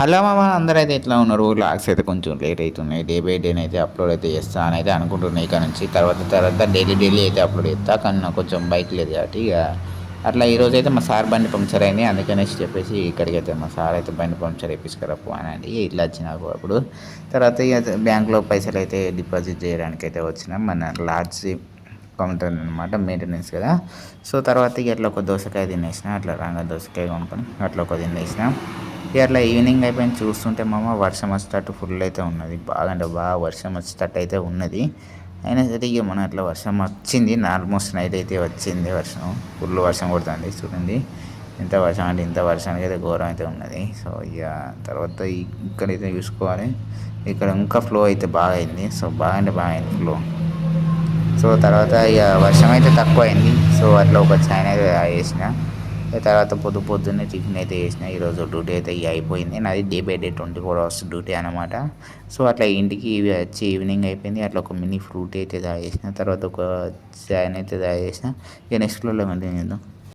Hello మామ, అందరైతే ఎట్లా ఉన్నారు? లాగ్స్ అయితే కొంచెం లేట్ అవుతున్నాయి. డే బై డే అయితే అప్లోడ్ అయితే చేస్తా అని అయితే అనుకుంటున్నాయి. ఇక నుంచి తర్వాత డైలీ అయితే అప్లోడ్ చేస్తా. కానీ నాకు కొంచెం బైక్ లేదు కాబట్టి ఇక అట్లా ఈరోజు అయితే మా సార్ బండి పంక్చర్ అయింది. అందుకనేసి చెప్పేసి ఇక్కడికి అయితే మా సార్ అయితే బండి పంక్చర్ వేయించుకురప్పు అని అంటే ఇట్లా వచ్చినాకు అప్పుడు తర్వాత ఇక బ్యాంక్లో పైసలు అయితే డిపాజిట్ చేయడానికి అయితే వచ్చినాం. మన లాడ్జ్ కౌంటర్ అనమాట, మెయింటెనెన్స్ కదా. సో తర్వాత ఇక అట్లా ఒక దోసకాయ తినేసిన, అట్లా రాగా దోసకాయ కొనుక్కొని అట్లా ఒక తినేసిన. ఇక అట్లా ఈవినింగ్ అయిపోయింది. చూస్తుంటే మామ వర్షం వచ్చేటట్టు ఫుల్ అయితే ఉన్నది. బాగా అంటే బాగా వర్షం వచ్చేటట్టు అయితే ఉన్నది. అయినా సరే ఇక మన అట్లా వర్షం వచ్చింది. ఆల్మోస్ట్ నైట్ అయితే వచ్చింది వర్షం. ఫుల్ వర్షం కొడుతుంది చూడండి. ఇంత వర్షం అంటే ఇంత వర్షానికి అయితే ఘోరం అయితే ఉన్నది. సో ఇక తర్వాత ఇక్కడైతే చూసుకోవాలి. ఇక్కడ ఇంకా ఫ్లో అయితే బాగా అయింది. సో బాగా అంటే బాగా అయింది ఫ్లో. సో తర్వాత ఇక వర్షం అయితే తక్కువ అయింది. సో అట్లా ఒక చైన్ అయితే వేసిన. తర్వాత పొద్దున్నే టిఫిన్ అయితే చేసిన. ఈరోజు డ్యూటీ అయితే అయిపోయింది. నాది day by day 24 hours duty అనమాట. సో అట్లా ఇంటికి వచ్చి ఈవినింగ్ అయిపోయింది. అట్లా ఒక మినీ ఫ్రూట్ అయితే తాగేసిన. తర్వాత ఒక చైన్ అయితే తాగేసిన. ఇక నెక్స్ట్ ఫ్లోర్లో కంటిన్యూ చేద్దాం.